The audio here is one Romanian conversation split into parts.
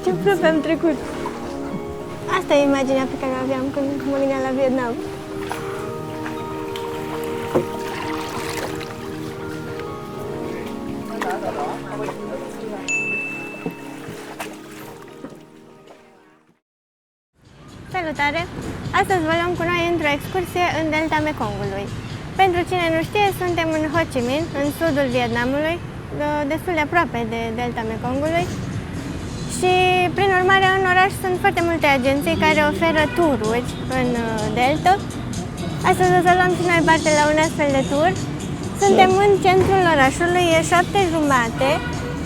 Ce aproape am trecut. Asta e imaginea pe care o aveam când mă gândeam la Vietnam. Salutare! Astăzi vă luăm cu noi într-o excursie în delta Mekongului. Pentru cine nu știe, suntem în Ho Chi Minh, în sudul Vietnamului, destul de aproape de delta Mekongului. Și, prin urmare, în oraș sunt foarte multe agenții care oferă tururi în delta. Astăzi o să luăm și noi parte la un astfel de tur. Suntem în centrul orașului, e 7:30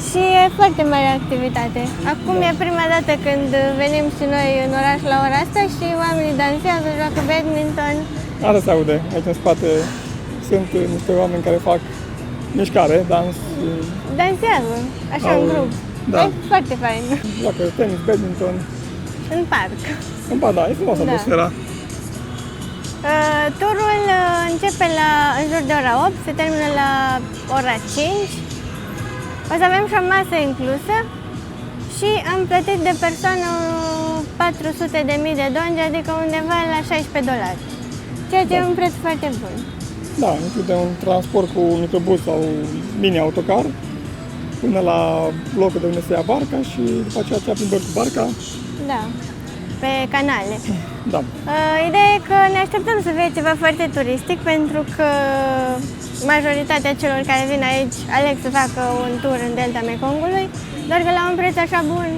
și e foarte mare activitate. Acum e prima dată când venim și noi în oraș la ora asta și oamenii dansează, joacă badminton. Asta se aude. Aici în spate sunt niște oameni care fac mișcare, dans. Dansează, așa în grup. Da. E foarte fain. Joacă tenis, badminton. În parc. Da, e frumoasă atmosfera. Turul începe în jur de ora 8, se termină la ora 5. O să avem și o masă inclusă și am plătit de persoană 400.000 de dongi, adică undeva la $16. Ceea ce e un preț foarte bun. Da, include un transport cu microbus sau mini-autocar până la locul de unde se ia barca și după aceea cea plimbă cu barca. Da, pe canale. Da. Ideea e că ne așteptăm să fie ceva foarte turistic, pentru că majoritatea celor care vin aici aleg să facă un tur în delta Mekongului, doar că la un preț așa bun.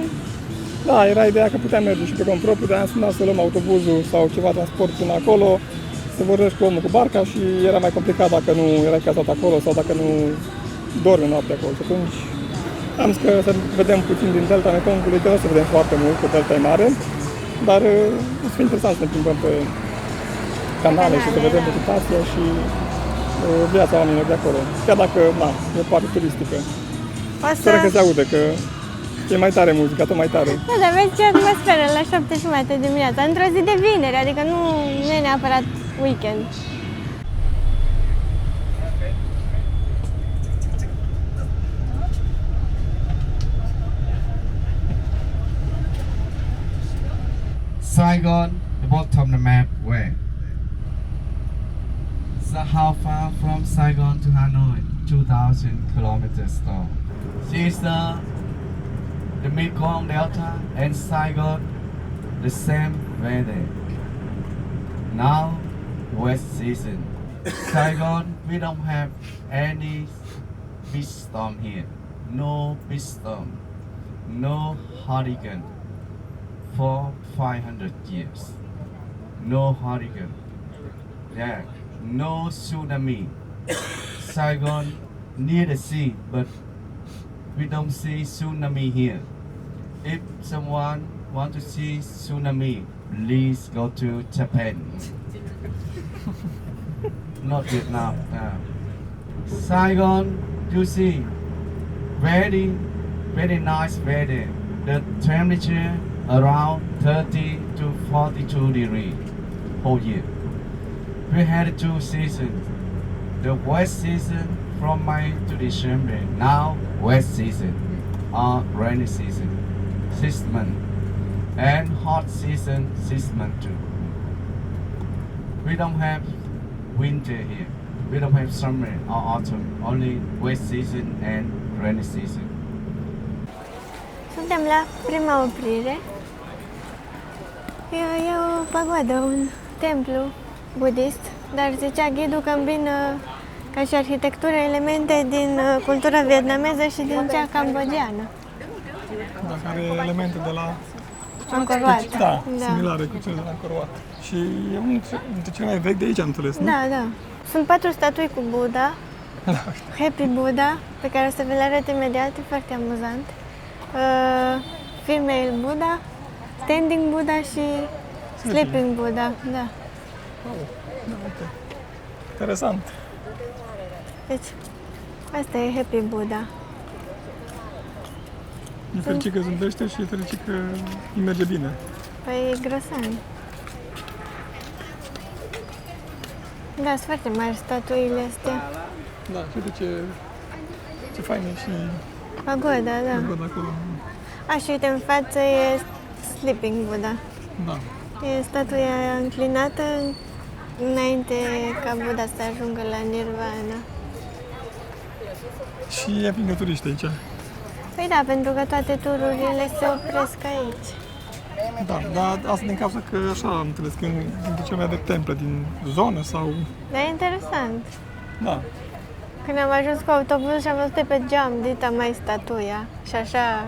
Da, era ideea că puteam merge și pe cont propriu, de-aia am sunat să luăm autobuzul sau ceva transport până acolo, să vorbești cu omul cu barca și era mai complicat dacă nu erai cazat acolo sau dacă nu dormi noaptea acolo. Și atunci am zis că să vedem puțin din delta Mekongului, că nu o să vedem foarte mult, că delta e mare, dar o să fie interesant să ne plimbăm pe canale și să vedem vegetația și viața oamenilor de acolo. Chiar dacă, e parte turistică. Sper că se aude, că e mai tare muzica, tot mai tare. Da, dar vezi ce atmosferă la 7:30 dimineața, într-o zi de vineri, adică nu e neapărat weekend. Saigon, the bottom of the map, where? So how far from Saigon to Hanoi? 2,000 kilometers long. This is the Mekong Delta and Saigon, the same weather. Now, west season. Saigon, we don't have any big storm here. No big storm, no hurricane. For 500 years. No hurricane. Yeah. No tsunami. Saigon near the sea, but we don't see tsunami here. If someone want to see tsunami, please go to Japan. Not Vietnam. Saigon, you see, very, very nice weather. The temperature around 30 to 42 degrees whole year. We had 2 seasons. The wet season from May to December. Now wet season or rainy season, 6 months. And hot season, 6 months too. We don't have winter here. We don't have summer or autumn. Only wet season and rainy season. Suntem la prima oprire. E o pagoadă, un templu budist, dar zicea ghidul că îmbină ca și arhitectură elemente din cultura vietnameză și din cea cambodgiană. Da, are elemente de la Angkor Wat. Da, similare cu cele de la Angkor Wat. Și e unul dintre cele mai vechi de aici, am înțeles, nu? Da, da. Sunt 4 statui cu Buddha, Happy Buddha, pe care o să vi le arăt imediat, e foarte amuzant. Female Buddha, Standing Buddha și Sleeping Buddha, da. Oh, da, uite. Interesant. Deci, asta e Happy Buddha. E fericit că zâmbește și e fericit că îi merge bine. Păi e grosan. Da, sunt foarte mari statuile astea. Da, și uite ce fain e și Pagoda, da. pagoda acolo. Și uite, în față e Sleeping Buddha. Da. E statuia înclinată înainte ca Buddha să ajungă la Nirvana. Și e plin de turiști aici. Păi da, pentru că toate tururile se opresc aici. Da, dar asta din cauza că așa am înțeles că sunt cele mai de temple din zonă sau... Dar e interesant. Da. Când am ajuns cu autobuzul și am văzut pe geam, dita mai statuia. Și așa,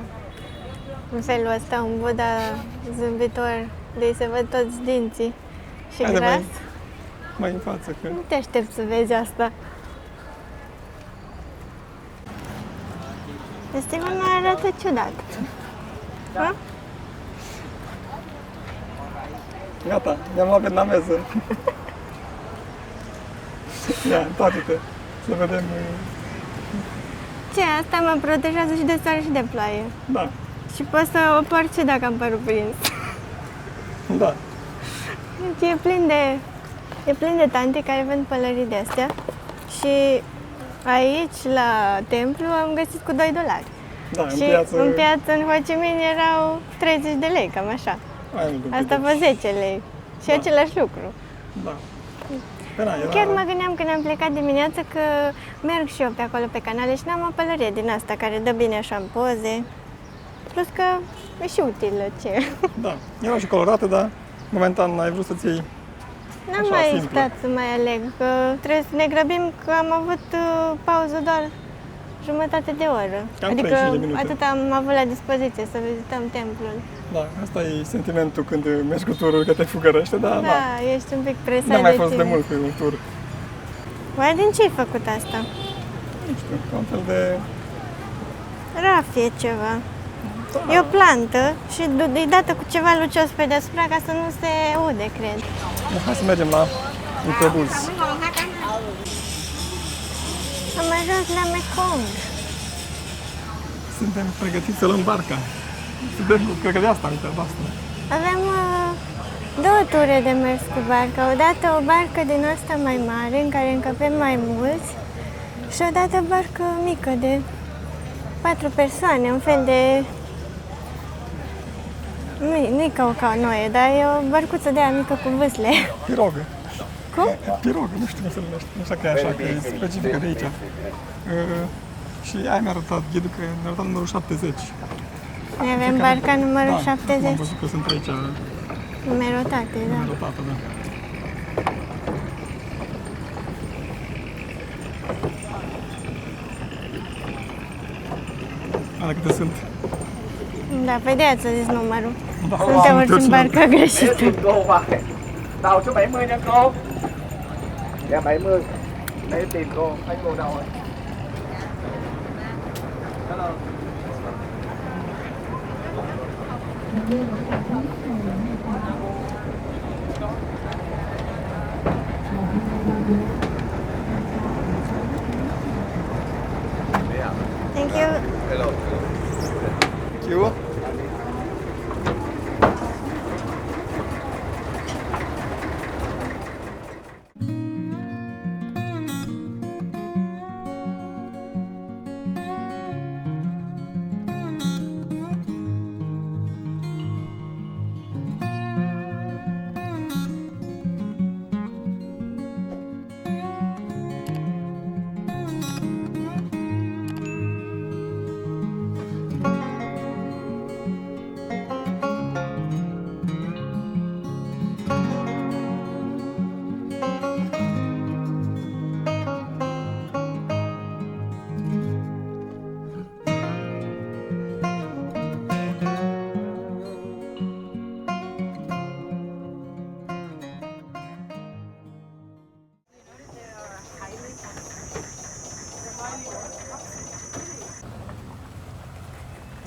în felul ăsta, un Buddha zâmbitor, de îi se văd toți dinții și Haide gras. mai în față, că... Nu te aștept să vezi asta. Festivul mai arată ciudat. Da? Gata, mi-am luat vietnameză. Ia, întoarce-te, să vedem... Ce, asta mă protejează și de soare și de ploaie. Da, Și pot să o port și dacă am părul prins. da. Deci e plin de tanti care vând pălării de astea. Și aici, la templu, am găsit cu $2. Da, în Și piață... în piață, în Ho Chi Minh, erau 30 de lei, cam așa. Mai mult un pic. Asta vă 10 lei. Și același lucru. Da. Pe na, era... Chiar mă gândeam când am plecat dimineața că merg și eu pe acolo pe canale și n-am o pălărie din asta care dă bine așa în poze. Plus că e și utilă, ce? Da, erau și colorate, dar momentan ai vrut să-ți iei... N-am Așa, mai simplă. stat să mai aleg, că trebuie să ne grăbim că am avut pauză doar jumătate de oră. Cam Adică 35 de minute. atât am avut la dispoziție să vizităm templul. Da, asta e sentimentul când mergi cu turul că te fugărește, dar Da, ești un pic presat n-am mai de fost de timp. mult pe un tur. Oare din ce ai făcut asta? Nu știu, ca un fel de... Rafie ceva. Da, E o plantă și e dată cu ceva lucios pe deasupra ca să nu se ude, cred. hai să mergem la microbuz. Am ajuns la Mekong. Suntem pregătiți să luăm barca. Suntem, cred că de asta am uitat asta. Avem două ture de mers cu barca. Odată o barcă din asta mai mare, în care încăpem mai mulți, și odată o barcă mică de 4 persoane, un fel de... Nu-i ca o canoe, dar e o bărcuță de aia mică cu vâsle. Pirogă. Cum? Pirogă, nu știu cum se numește. Nu știu că e așa, că e specifică de aici. Și aia mi-a arătat ghidul, că mi-a arătat numărul 70. Noi avem barca numărul Da, am 70, văzut că sunt aici numerotate, da. numerotată, da. Alea câte sunt? Da, pe de aia ți-a zis numărul. Da, Suntem sunt ori în toți barca greșită. Tiếp cô vậy. Đầu số 70 nha cô. Dạ 70. Để tìm cô, thấy cô đâu rồi? Hello. Thank you. Hello. Eu?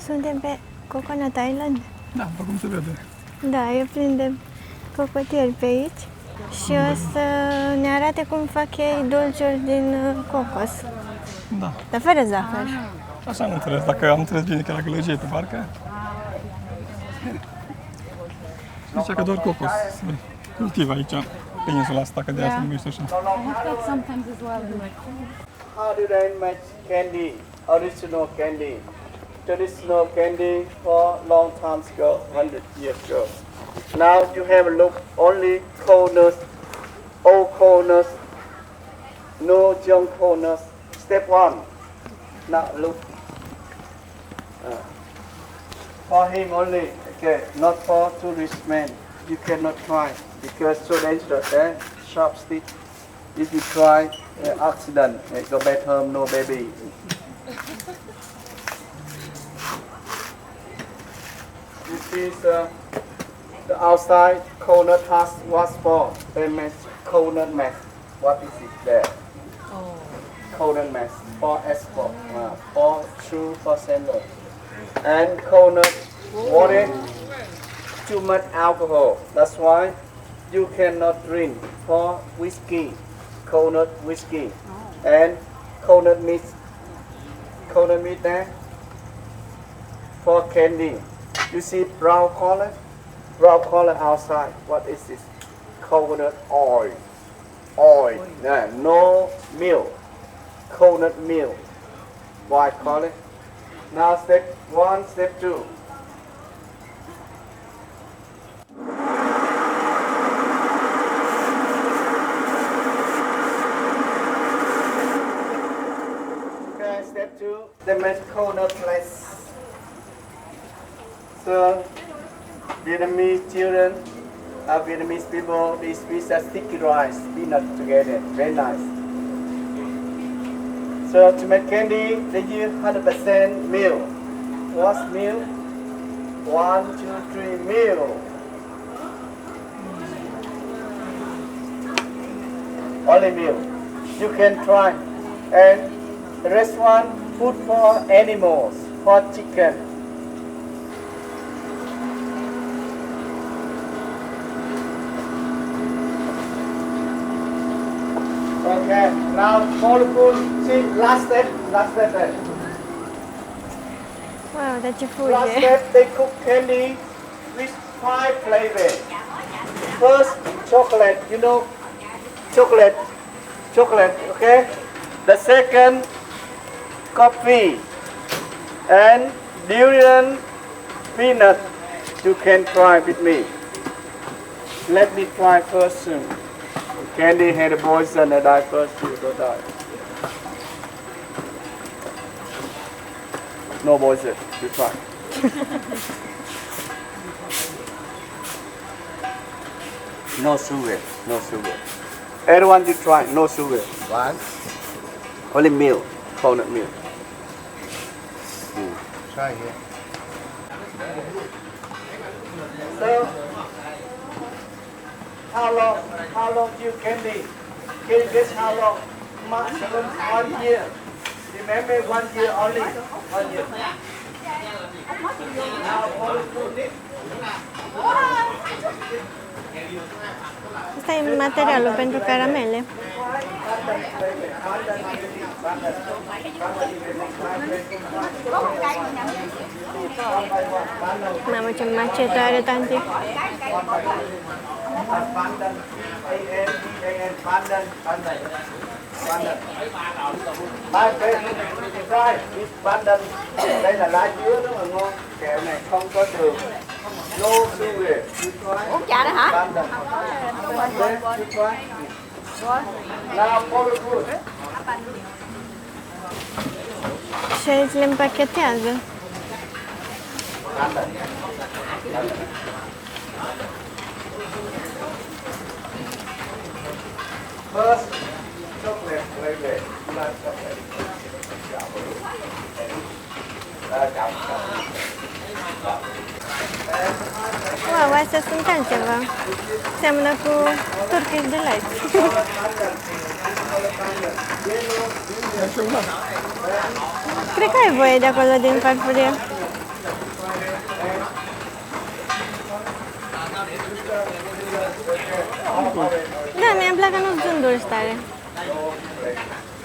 Suntem pe Coconut Island. Da, după cum se vede. Da, e plin de cocotieri pe aici. Și o să ne arate cum fac ei dulciuri din cocos, Da. dar fără zahăr. Așa am înțeles, dacă am înțeles bine că la gălăgie pe barcă. Zicea că doar cocos se cultivă aici, pe insula asta, că de aia se numește așa. How do they make candy? Original candy. traditional candy for long time ago, 100 years ago. Now you have a look only coldness, old coldness, no young coldness. Step 1. Now look. For him only, okay, not for tourist men. You cannot try because so dangerous, eh? Sharp stick. If you try, accident, go back home, no baby. This is the outside coconut husk was for. They make coconut mask. What is it there? Coconut mask for export, for true for sender. And coconut water, too much alcohol. That's why you cannot drink for whiskey, coconut whiskey, and coconut meat there for candy. You see brown color outside. What is this? Coconut oil. Yeah, no milk. Coconut milk. White color. Now step 1, step 2. Okay, step 2. They make coconut place. So Vietnamese children, Vietnamese people, they squeeze sticky rice, peanut together, very nice. So to make candy, they use 100% milk. What's milk? 1, 2, 3 milk. Only milk. You can try. And the rest one, food for animals, for chicken. Okay, now for the food, see, last step there. Wow, dar ce Last fuge! step, they cook candy with 5 flavors. First, chocolate, you know, chocolate, okay? The second, coffee, and durian, peanut. You can try with me. Let me try first soon. Candy had a poison and I first, you don't die. No poison, you try. No sugar. Everyone you try, no sugar. One. Only milk, coconut milk. Try here. So, how long you candy? Can you guess how long? Maximum 1 year. Remember 1 year only. 1 year. Now all food. Asta e materialul pentru caramele. Mamă, ce macetă are tanti. Đây là lá dứa rất là ngon. Kẹo này không có đường. No sugar. Uống trà đó hả? Now for the food. Și aici le împachetează. First, chocolate flavor. You like chocolate? Wow, astea sunt altceva. Seamănă cu Turkish Delight. Cred că ai voie de acolo din farfurie. Da, mie îmi plac că nu sunt dulci tare.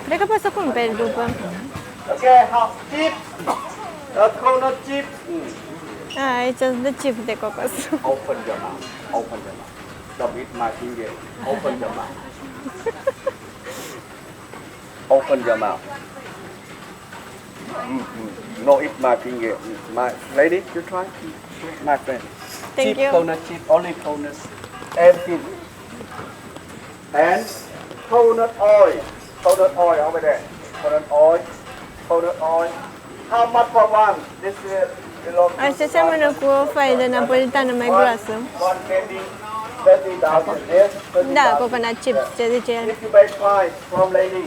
Cred că poți să cumperi după. Okay, half chips. Coconut chips. Aici îți dă chip de cocos. Open your mouth. Open your mouth. Don't eat my finger. Open your mouth. Open your mouth. No, eat my finger. My lady, you try. My friend. Thank chip, you. coconut chip, only coconut. Everything. And coconut oil. Coconut oil over there. Coconut oil. Coconut oil. How much for one? This belongs to Asta seamănă cu o foaie de napolitană mai groasă. one candy, 30,000. Yes, 30,000. Da, coconut chips, ce zice el. If you buy five from lady,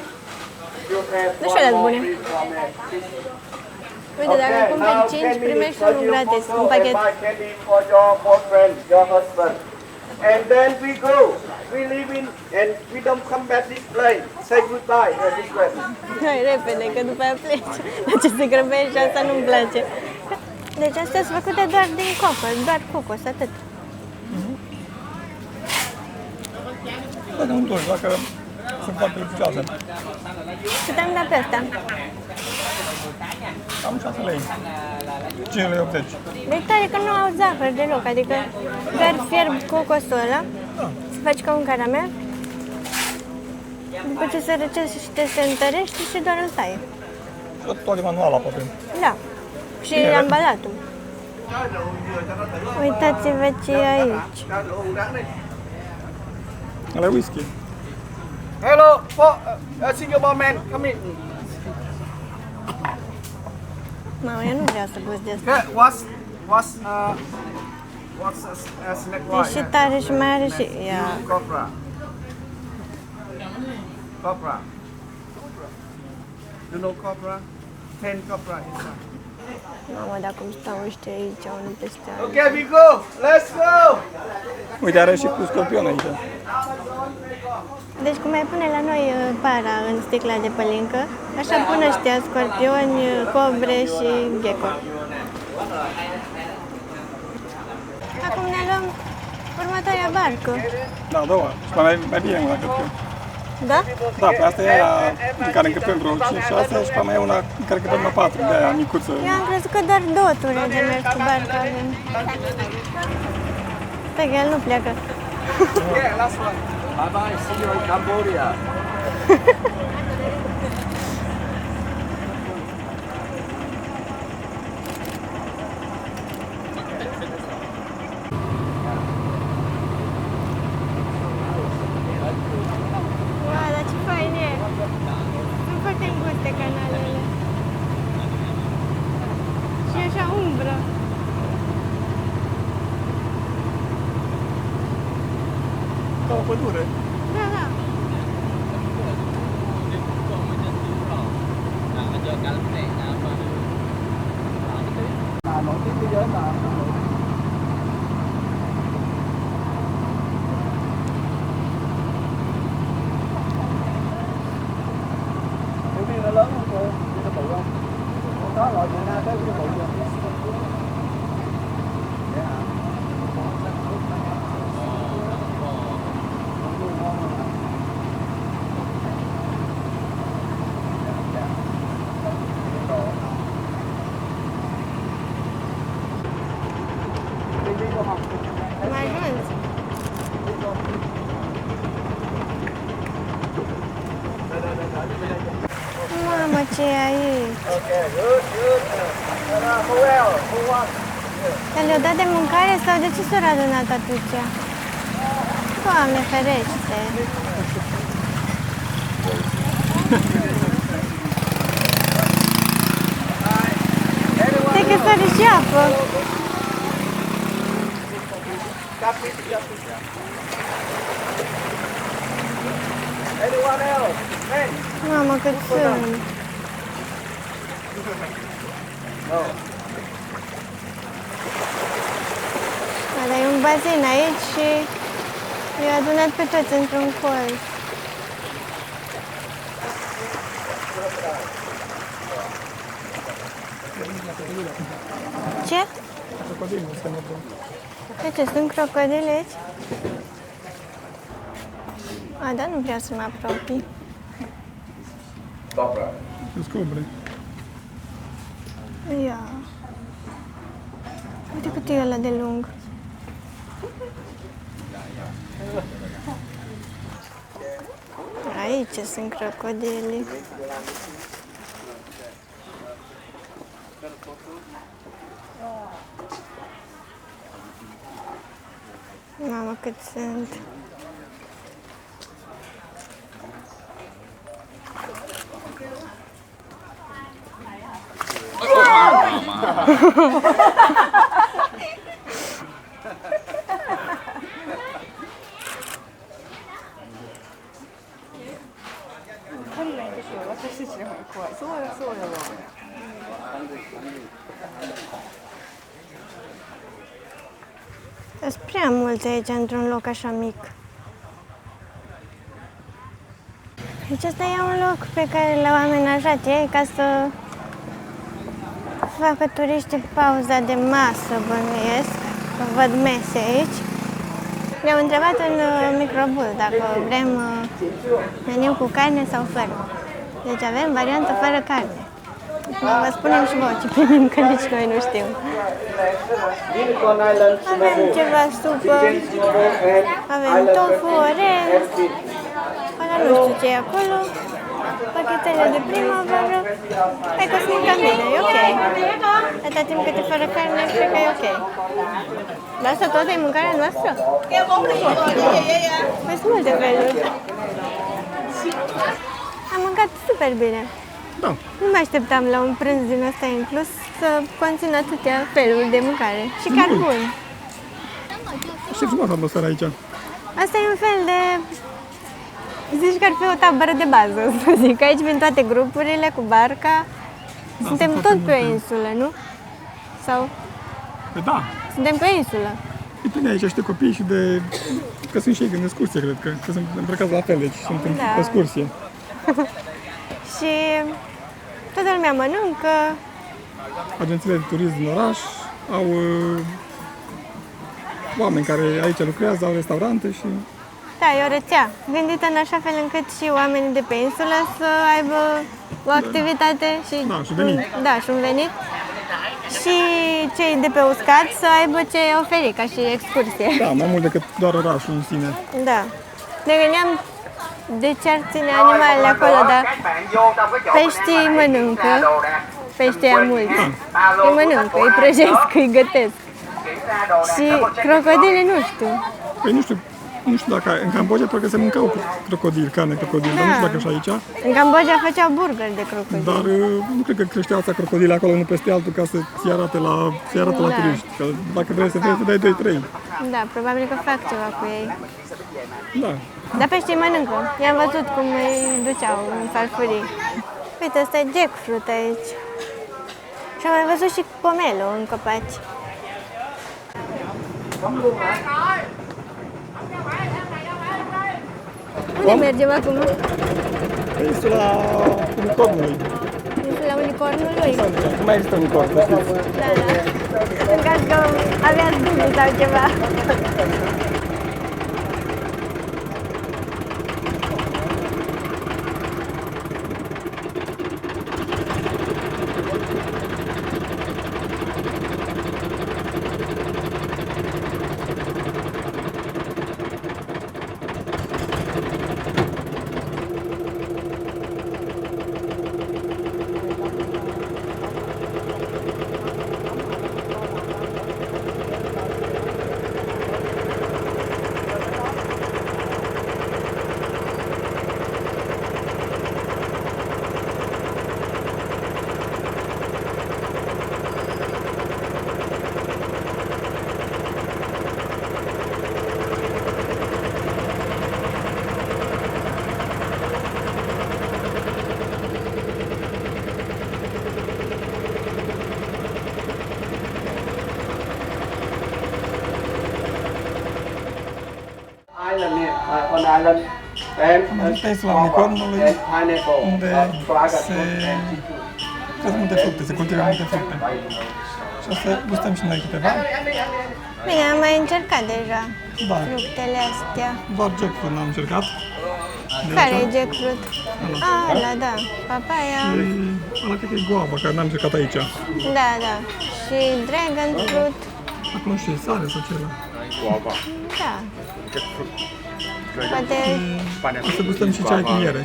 you have Nu știu one de more bune. free from me. Uite, dacă Okay, cumperi now 5, 10 primești minutes for unul your gratis, photo un pachet. and buy candy for your boyfriend, your husband. And then we go. We leave in and we don't come back this place. Say goodbye at this place. Hai repede, că după aia pleci. De ce se grăbești și asta nu-mi place. Deci astea sunt făcute doar din cocos, doar cocos, atât. Dacă nu doi, dacă sunt foarte delicioase. Cât am dat pe asta? Am 6 lei. 5 lei 80. Deci tare că nu au zahăr deloc, adică doar fierbi cocosul ăla, să faci ca un caramel, după ce se răcește și se întărește și doar îl tai. Toate manual aproape. Da. Și ambalatul. Uitați-vă ce e aici. Ăla e whisky. Hello, Singapore man, come in. Mamă, eu nu vreau să gust de asta. Okay, what's a snack E și tare și mai are și... Ia. Copra. Copra. You know copra? 10 copra inside. Mamă, dacă îmi stau ăștia aici, unul peste altul. Okay, we go. Let's go. Uite, are și cu scorpion aici. Deci cum mai pune la noi para în sticla de pălincă, așa pun ăștia scorpioni, cobre și gecko. Acum ne luăm următoarea barcă. Da, două. Și mai bine una, cred că. Da? Da, pe asta e aia în care încăpem vreo 5-6 și pe mai e una în care încăpem la 4, de aia micuță. Eu am crezut că doar 2 ture de mers cu barca avem. Stai că el nu pleacă. Yeah, last one. Bye bye. See you in Cambodia. Wow, dar ce fain e! Sunt foarte înguste canalele. Și așa umbră. Ca o pădure. Da, da. Nổi tiếng thế giới mà. Tiểu viên nó lớn không cô? Nó bự không? Con đó loại Việt Nam tới cái bự chưa? Vậy hả? Mai ajuns. Mamă, ce e aici? Okay, good, good. Who else? Who wants? Că le-au dat de mâncare sau de ce s-au adunat atâția? Doamne ferește! Stai că sare și apă! Anyone else? Hey. Mamă, cât sunt! No. Dar e un bazin aici și i-au adunat pe toți într-un colț. Ce? Crocodilul ăsta ne bun. De ce, sunt crocodile aici? A, da, nu vreau să mă apropii. Copra. Descobre. Ia. Uite cât e ăla de lung. Aici sunt crocodili. Mamă, cât sunt. Sunt prea multe aici într-un loc așa mic. Deci ăsta e un loc pe care l-au amenajat ei ca să facă turiștii pauza de masă, bănuiesc. Văd mese aici. Ne-au întrebat în microbuz dacă vrem meniu cu carne sau fără. Deci avem variantă fără carne. Vă spunem și voi ce primim, că nici noi nu știm. Unicorn Island Avem ceva supă, avem tofu, orez, ăla nu știu ce e acolo, pachetele de primăvară. Hai că sunt cam bine, e ok. Atâta timp cât e fără carne, cred că e ok. Dar asta tot e mâncarea noastră? Mai sunt multe feluri. Am mâncat super bine. Da. Nu mă așteptam la un prânz din ăsta inclus să conțină atâtea feluri de mâncare. Și chiar bun. Și frumos atmosfera aici. Asta e un fel de... Zici că ar fi o tabără de bază, să zic. Aici vin toate grupurile cu barca. Suntem sunt tot foarte pe o multe. insulă, nu? Sau Păi da. suntem pe o insulă? E plin aici și de copii și de... Că sunt și ei în excursie, cred că sunt îmbrăcați la fel, deci sunt în Da. excursie. Și toată lumea mănâncă. Agențiile de turism din oraș au oameni care aici lucrează, au restaurante și... Da, e o rețea gândită în așa fel încât și oamenii de pe insulă să aibă o activitate și, Da, și venit. Da, și un venit. Și cei de pe uscat să aibă ce oferi, ca și excursie. Da, mai mult decât doar orașul în sine. Da. Ne gândeam de ce ar ține animalele acolo, dar peștii mănâncă, peștii ăia mulți. Îi mănâncă, îi prăjesc, îi gătesc. Și crocodile nu știu. Păi nu știu dacă în Cambodgia parcă se mâncau crocodil, carne crocodil, dar nu știu dacă și aici. În Cambodgia făceau burgeri de crocodil. Dar nu cred că creșteau asta crocodile acolo, unul peste altul, ca să-ți arate la Da. turiști. Că dacă vrei să vezi, dai 2-3. Da, probabil că fac ceva cu ei. Da. Dar peștii mănâncă. I-am văzut cum îi duceau în farfurii. Uite, ăsta e jackfruit aici. Și am mai văzut și pomelo în copaci. Unde mergem acum? Pe insula Unicornului. La unicornului? Nu mai există unicorn, să știți. Da, da. În caz că aveați dubii sau ceva. Island here, on island, and Asta este la Unicornului, and pineapple, unde dragon se fruit and citrus. cresc multe fructe, se cultivă multe fructe. Și o să gustăm și noi câteva. Bine, am mai încercat deja Da, fructele astea. doar jackfruit n-am încercat. De Care e aici. jackfruit? Ah, ăla, da. Papaya. Și ăla cred că e guava, care n-am încercat aici. Da, da. Și dragon fruit. Acum nu știu, e sare sau ceva. Da. Că Poate... Să gustăm și ceai cu miere.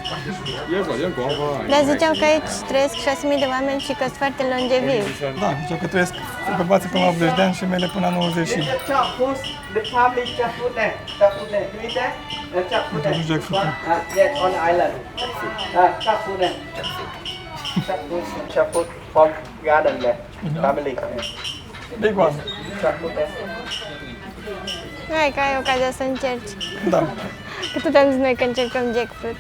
Dar ziceau că aici trăiesc 6.000 de oameni și că sunt foarte longevivi. Da, ziceau că trăiesc bărbații până la 80 de ani și femeile până la 90 și... Jackfruit, the family jackfruit there. Jackfruit there. You eat that? Jackfruit there. Jackfruit. Yes, on the island. Jackfruit there. Jackfruit from garden there. Family. Big one. Jackfruit there. Hai că ai ocazia să încerci. Da. Că tot am zis noi că încercăm jackfruit.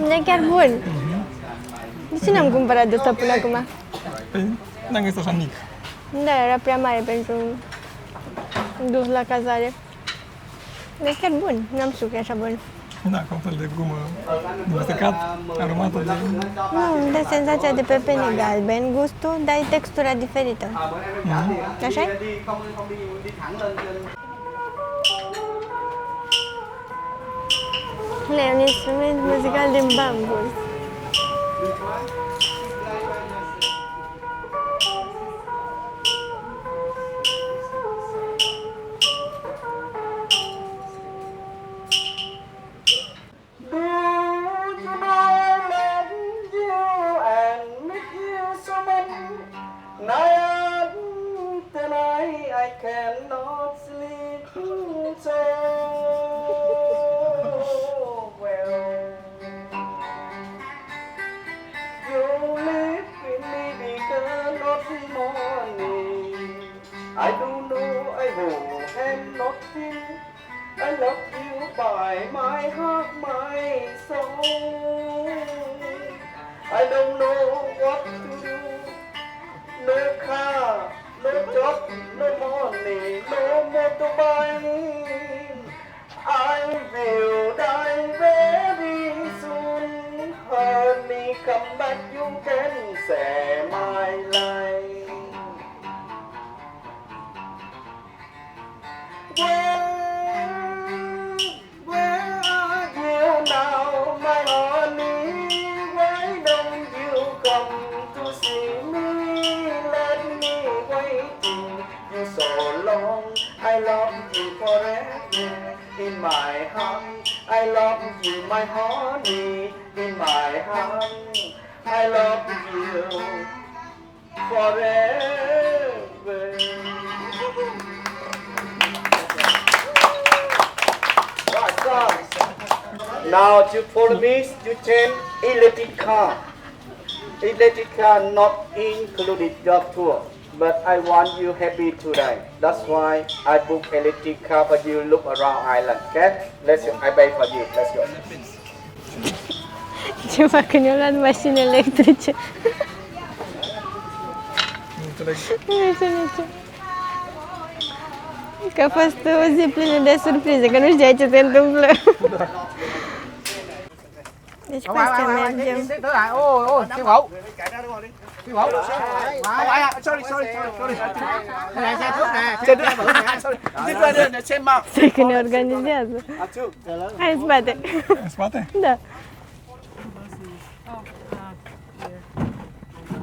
E chiar bun. De ce n-am cumpărat de ăsta până acum? Păi, n-am găsit așa mic. Da, era prea mare pentru dus la cazare. Dar e chiar bun, n-am știut că e așa bun. Da, ca un fel de gumă mestecat, aromată de... Nu, de senzația de pepene galben, gustul, dar e textura diferită. Așa-i? E un instrument muzical din bambus. I cannot sleep so well. You live with me because not morning. I don't know, I won't have nothing. I love you by my heart, my soul. I don't know what to do. No car, no job, no money, no motorbike. I will die very soon. Honey, come back, you can save my life. Where are you now, my honey? Why don't you come to see me? Let me waiting you so long. I love you forever in my heart. I love you, my honey, in my heart. I love you forever. Right, songs. Now to follow me, you change electric car. Electric car not included your tour, but I want you happy today. That's why I book electric car for you. Look around island, okay? Let's go. I pay for you. Let's go. Ce fac când eu luat mașini electrice? Nu înțeleg. Nu știu nici. Că a fost o zi plină de surprize, că nu știai ce se întâmplă. Deci pe astea mergem. Siêu mẫu. Siêu mẫu. Sorry. Này xe trước nè. Xe trước nè. Sorry. Xe màu. Stai că ne organizează. Hai în spate. În spate? Da.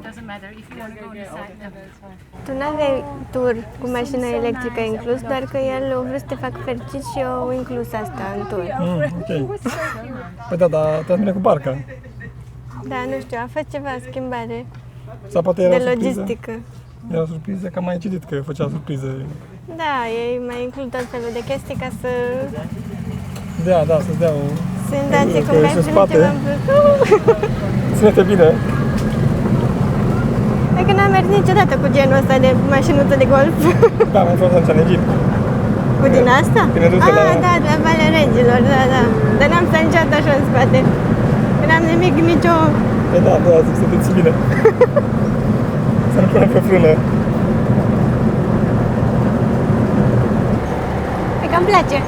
Doesn't matter if you want to go inside. No, it's fine. Tu n-aveai tur cu mașina electrică inclus, doar că el a vrut să te facă fericit și eu inclus asta în tur. Ok. Păi da, dar te bine cu barca. Da, nu știu, a fost ceva schimbare Sau poate era de surpriză. logistică. Era surpriză, că am mai citit că făcea surprize. Da, ei mai includ tot felul de chestii ca să Da, să-ți dea o... senzație cum Că ai ești în primit spate. ceva în plus. Ține-te bine. Hai că n-am mers niciodată cu genul ăsta de mașinuță de golf. Da, am fost atunci în Egipt. Cu din asta? Când ne duce la... Da, de Valea Regilor, da. Dar n-am stat niciodată așa în spate. Că n-am nimic, nicio... Păi da, zic să te ții bine. Să nu punem pe frână. E că îmi place.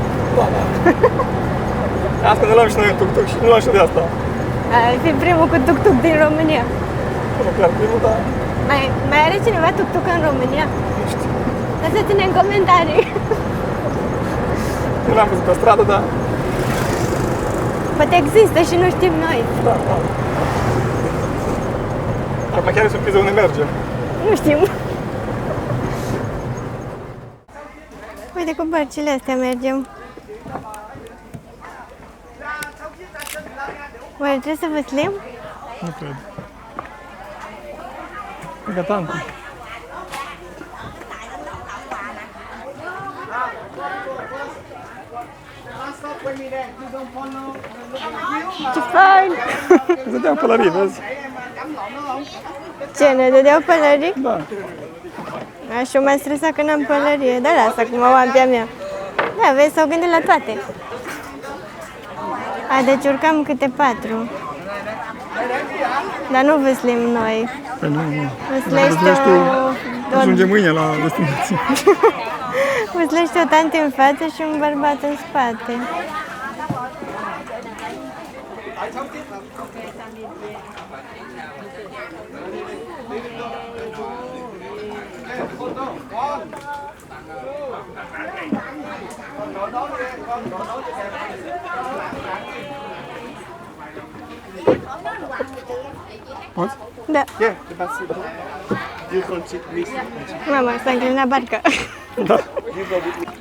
Asta ne luăm și noi un tuk-tuk și nu luăm și de asta. Ai fi primul cu tuk-tuk din România. Nu clar primul, dar... Mai are cineva tuk-tuk în România? Lăsați-ne în comentarii. Nu l-am văzut pe stradă, dar... Poate există și nu știm noi. Da. Acum chiar e surpriză unde mergem. Nu știm. Uite, cu bărcile astea mergem. Oare trebuie să văslim? Nu cred. E ca tanti. Ce fain! Îți dădeau pălării, vezi? Ce, ne dădeau pălării? Da. Așa m-am stresat că n-am pălărie, dar lasă cum o am pe-a mea. Da, vezi, s-au gândit la toate. A, deci urcam câte 4. Dar nu văslim noi. Păi nu. Văslești Văslești o... Ajunge mâine la destinație. Văslești o tante în față și un bărbat în spate. Poți? Da. Yeah, the bus is you can sit with me. Mama, s-a înclinat barca. Da. You go with me.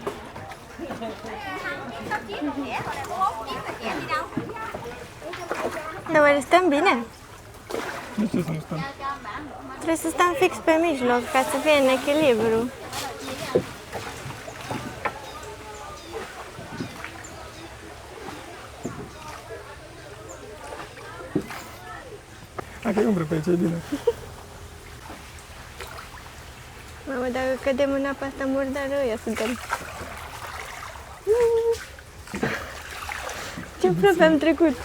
Dar oare stăm bine? De ce să nu stăm? Trebuie să stăm fix pe mijloc, ca să fie în echilibru. Hai că e umbră pe aici, e bine. Mamă, dacă cădem în apa asta murdară, ăia suntem. Ce aproape am trecut.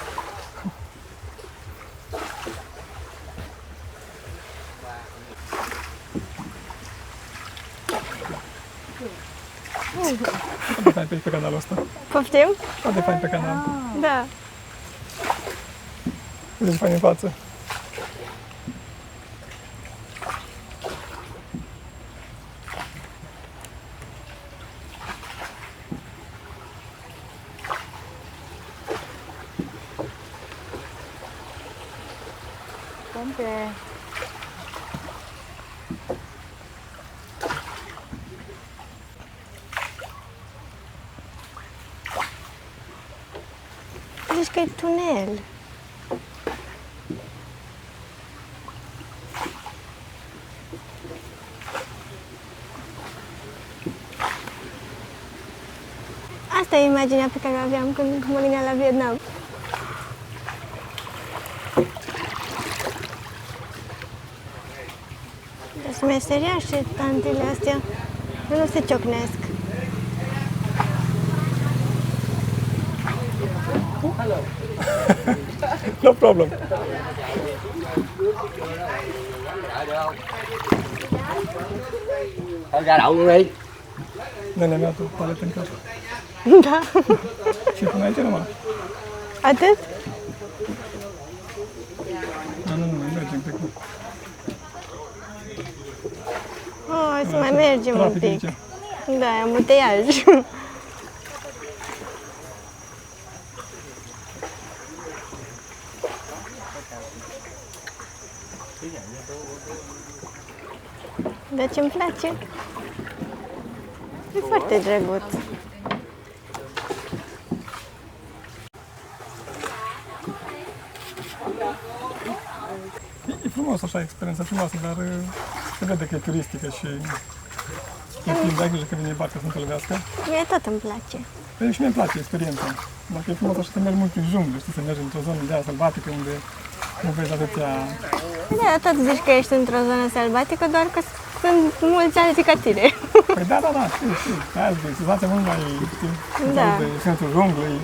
Foarte fain pe canalul ăsta. Poftim? Foarte fain pe canal. Da. Vedem fain în față. Zici că e tunel. Asta e imaginea pe care o aveam când mă gândeam la Vietnam. Deci meseriașe tantele astea nu se ciocnesc. No problem. Thôi ra đậu luôn đi. Nenea mea, tu paletă în casă. Da. Și până aici numai. Atât? Nu, mai mergem pe cum. Oh, să mai mergem un Trafic pic. aici. Da, e ambuteiaj. Dar ce-mi place? E foarte drăguț. E frumos așa, experiența frumoasă, dar se vede că e turistică și e timp, ai grijă că vine barca să nu te lovească. Mie tot îmi place. Păi și mie îmi place experiența. Dacă e frumos așa să mergi mult în junglă, știi, să mergi într-o zonă de aia sălbatică unde nu vezi atâția... Da, tot zici că ești într-o zonă sălbatică, doar că sunt mulți alții ca tine. Păi da, știu. Aia zic, senzația mult mai, știi, Da. de centrul junglei,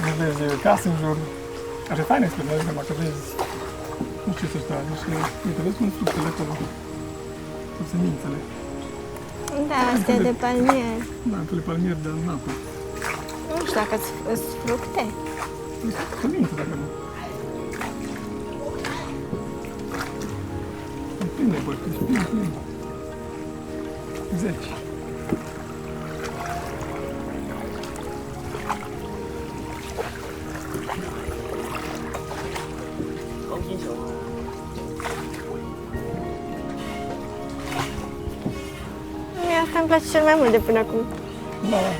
nu vezi case în jur. Așa e fain experiența, numai că vezi, nu știu ce să stai, deci, uite, vezi cum sunt fructele acolo, cu semințele. Da, astea de palmier. Da, într-le palmieri de în apă. Nu știu dacă sunt fructe. Semințe, dacă nu. E plin de bărci, deci plin. 10. Mie asta îmi place cel mai mult de până acum. Da, da.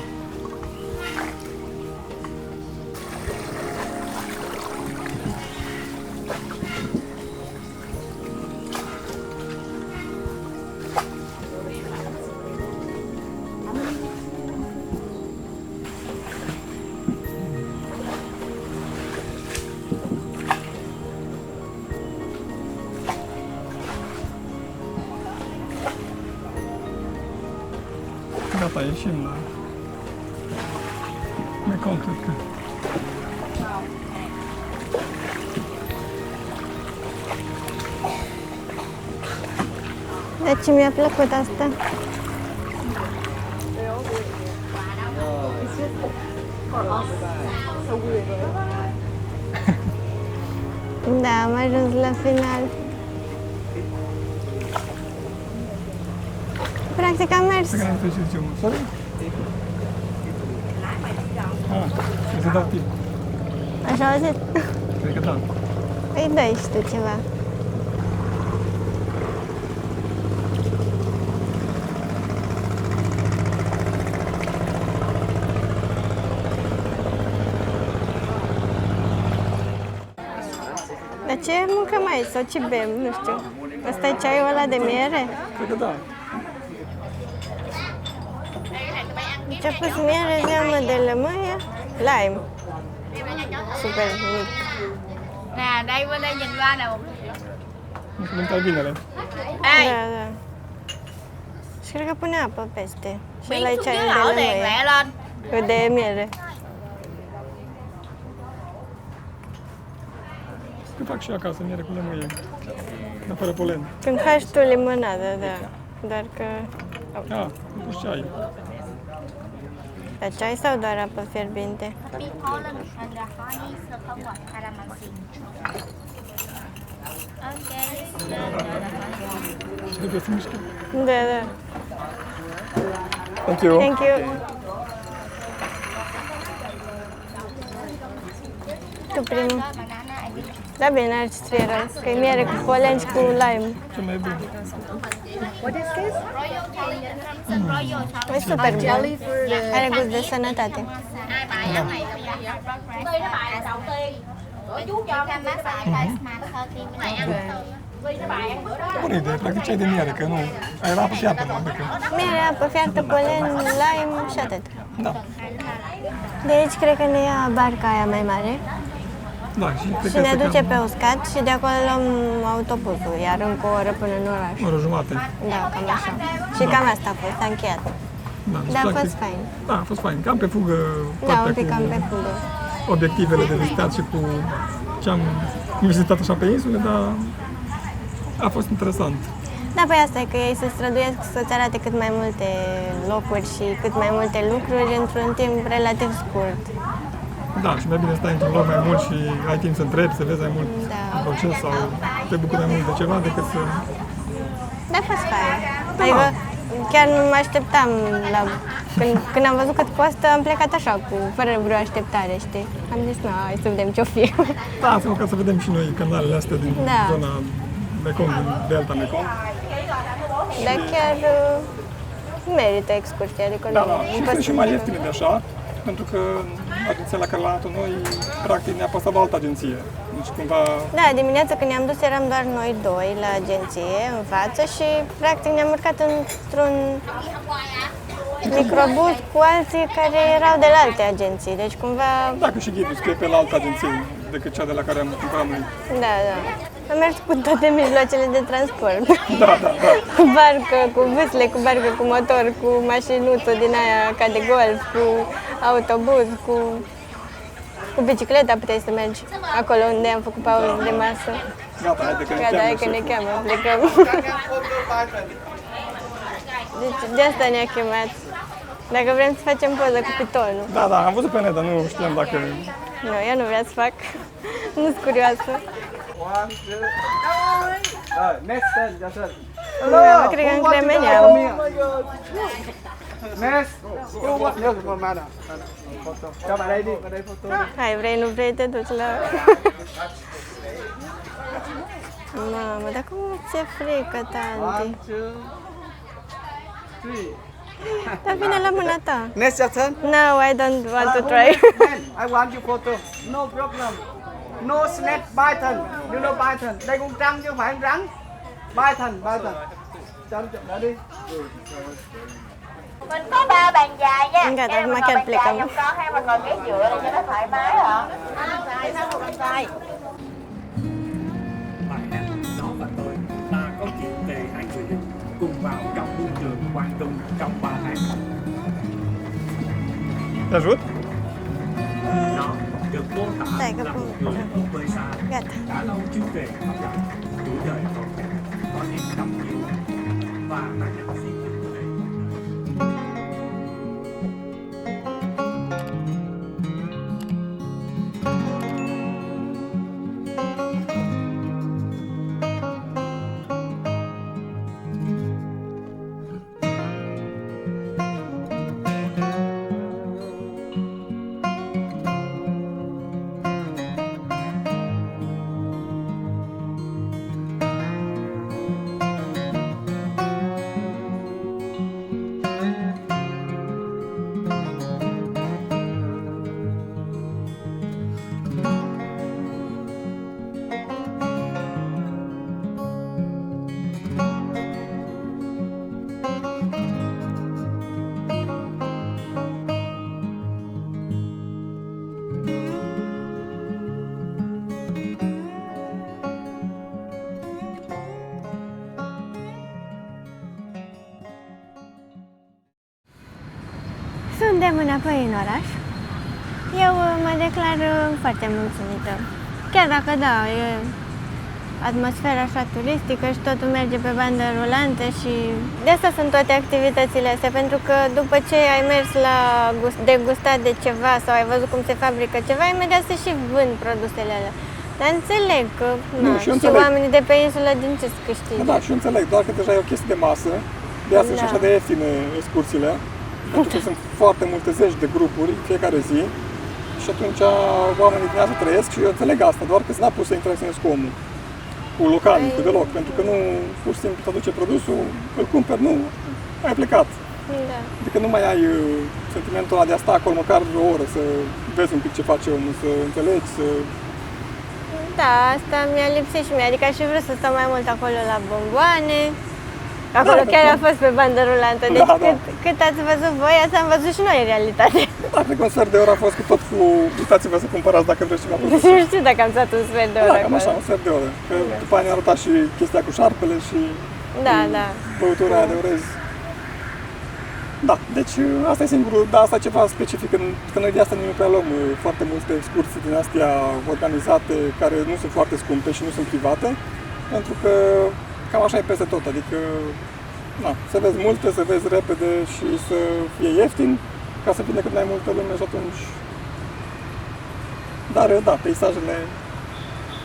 Gata, ieșim la Mekong, cred că. Deci mi-a plăcut asta. Da, am ajuns la final. Practic am mers. Să care nu știu ce sorry? Trebuie să dau timp. Așa au zis? Cred că da. Păi dai și tu ceva. Dar ce mâncăm aici sau ce bem? Nu știu. Asta e ceaiul ăla de miere? Cred că da. Ce-a pus miere, zeamă de lămâie, lime. Super mic. Nè, đây bên đây nhìn qua nè. Nu știu, mâncat binele. Ê, Da, da. Și cred că pune apă peste. Și biến ăla e xuống ceaiul dưới de đổ liền lămâie. lẹ lên. Cu de miere. Că fac și eu acasă, miere cu lămâie. Dar fără polen. Când faci tu limonadă, da. Doar că... Ah, am pus ceai. Dar ceai sau doar apă fierbinte? biết khó lên hay là khó đi sơ không hoặc calamansi. Ok, Și trebuie să mișcă. Da, da. Thank you. Thank you. Tu primul. Da, bine, n-ar ce fie rău. Că e miere cu polen și cu lime. Ce mai bun. E super bun. Are gust de sănătate. Hai bài ăn này bây giờ Vy nó bài là đầu tiên. Bữa chú cho em massage face mask hơn khi mình ăn từ. Vy nó bài ăn bữa đó. Bună idee, practic ceai de miere, că nu... Ai era apă și apă, mă, că... Miere, apă fiartă, polen, lime și atât. Da. De aici cred că ne ia barca aia mai mare Da, și cred și că ne este duce cam pe uscat și de acolo luăm autobuzul, iar încă o oră până în oraș. o oră jumate. Da, cam așa. Și cam asta a fost, a încheiat. Da, Dar a practic- fost fain. Da, a fost fain. Cam pe fugă Da, partea un pic cu cam pe fugă. obiectivele de vizitat și cu ce am vizitat așa pe insule, dar a fost interesant. Da, păi asta e că ei se străduiesc să-ți arate cât mai multe locuri și cât mai multe lucruri într-un timp relativ scurt. Da, și mai bine stai într-un loc mai mult și ai timp să întrebi, să vezi mai mult Da. în proces sau te bucuri mai mult de ceva decât să... Da, a fost fain. Adică chiar nu mă așteptam la... Când am văzut cât costă, am plecat așa, fără vreo așteptare, știi? Am zis, nu, hai să vedem ce-o fi. Da, să ca să vedem și noi canalele astea din Da. zona Mekong, din Delta Mekong. Dar chiar merită excursia, adică Da, nu, da, și sunt și imposibil. mai ieftine de așa, pentru că agenția la care l-am luat noi, practic ne-a pasat la altă agenție. Deci cumva, Da, dimineața când ne-am dus eram doar noi doi la agenție, în față și practic ne-am urcat într-un microbus cu alții care erau de la alte agenții, deci cumva, dacă și ghidul scrie pe la altă agenție decât cea de la care am cumpărat noi. da, da. Am mers cu toate mijloacele de transport. Da, da, da. Cu barcă, cu vâsle, cu barcă, cu motor, cu mașinuță din aia ca de golf, cu autobuz, cu bicicleta puteai să mergi acolo unde am făcut pauză de masă. Gata, haide că ne Gata, hai cheamă că ne șeful. cheamă, plecăm. Deci de asta ne-a chemat. Dacă vrem să facem poză cu pitonul. Da, da, am văzut pe net, dar nu știam dacă... Nu, eu nu vreau să fac. Nu-s curioasă. One, two. Rồi, next turn, cho Sơn. Nu, mă cred că în Cremeneau. Next. Nhớ cái mà nào. Photo. Cho bạn đây đi, vào đây photo đi. Hai, vrei, nu vrei, te duci la... Mamă, dar cum ți-e frică, tanti? One, two, three. Dar vine la mâna ta. Next your turn. No, I don't want to try. Man, I want you photo. No problem. No snake button. You know button. Đây con trăng chứ không phải con rắn. Button. Cho đi. Mình có 3 bàn dài nha. Enggak, Em tapi ngồi makin bàn dài pelik trong con hay mình ngồi ghế dựa để cho nó thoải mái hả? Bàn dài. Bài hát Nó và Tôi là câu chuyện về hai người lính cùng vào trong môi trường quan trung trong 3 tháng. Te ajut? Nó được mô tả Tại cái là bụng. một người ở quê xa Gata. đã lâu chưa về thăm lại tuổi đời còn trẻ, có những tâm nhiều và mang những suy nghĩ về Suntem înapoi în oraș. Eu mă declar foarte mulțumită. Chiar dacă da, e atmosfera așa turistică și totul merge pe bandă rulantă și de asta sunt toate activitățile astea, pentru că după ce ai mers la degustat de ceva sau ai văzut cum se fabrică ceva, imediat se și vând produsele alea. Dar înțeleg că și eu și înțeleg. oamenii de pe insulă din ce câștigă. Da, și eu înțeleg, doar că deja e o chestie de masă, de asta și Da. așa de ieftine excursiile, pentru că sunt foarte multe zeci de grupuri fiecare zi și atunci oamenii din asta trăiesc și eu înțeleg asta, doar că n-a pus să interacționezi cu omul, cu localnicul deloc, pentru că nu pur și simplu te aduce produsul, îl cumperi, nu, ai plecat. Da. Adică nu mai ai sentimentul ăla de a sta acolo măcar o oră, să vezi un pic ce face omul, să înțelegi, să... Da, asta mi-a lipsit și mie, adică aș fi vrut să stau mai mult acolo la bomboane. Acolo Da, chiar da. a fost pe bandă rulantă, deci Da, da. cât ați văzut voi, ați am văzut și noi în realitate. Da, cred că un sfert de oră a fost cu tot cu... Uitați-vă să cumpărați dacă vreți ceva produs. Nu știu dacă am stat un sfert de oră Da, cam așa, acolo. un sfert de oră. Că după aia ne-a arătat și chestia cu șarpele și Da, da. băutura aia de orez. Da, deci asta e singurul, dar asta e ceva specific, că noi de asta nu prea luăm foarte multe excursii din astea organizate, care nu sunt foarte scumpe și nu sunt private, pentru că cam așa e peste tot, adică na, să vezi multe, să vezi repede și să fie ieftin, ca să vină cât mai multă lume și atunci... Dar da, peisajele,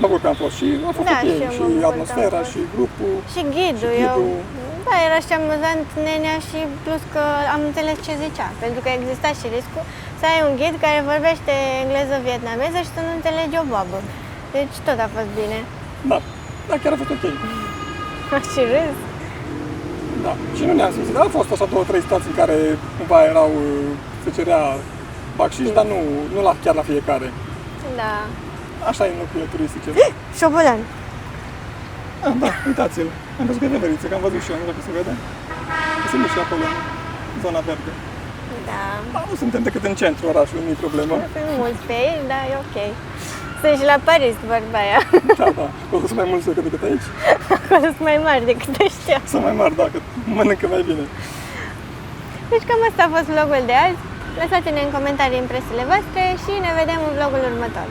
mă bucur că am fost și a fost Da, ok, și eu mă și bucur că am atmosfera, fost. și grupul. Și ghidul, Și eu... ghidul. Da, era și amuzant nenea și plus că am înțeles ce zicea, pentru că exista și riscul să ai un ghid care vorbește engleză vietnameză și să nu înțelegi o boabă. Deci tot a fost bine. Da, da, chiar a fost ok. Și râs. Da, și nu ne-am simțit, dar au fost așa 2-3 stații în care cumva erau, se cerea bacșiș, dar nu chiar la fiecare. Da. Așa e în locurile turistice. Șobolan. Ah, da, uitați-l. Am văzut că e veveriță, că am văzut și eu, nu știu dacă se vede. Sunt și acolo, în zona verde. Da. Da, nu suntem decât în centrul orașului, nu e problemă. Sunt mulți pe ei, dar e ok. Sunt și la Paris, vorba aia. Da, da, acolo sunt mai mulți decât aici. Acolo sunt mai mari decât ăștia. Sunt mai mari, da, că mănâncă mai bine. Deci cam asta a fost vlogul de azi. Lăsați-ne în comentarii impresiile voastre și ne vedem în vlogul următor.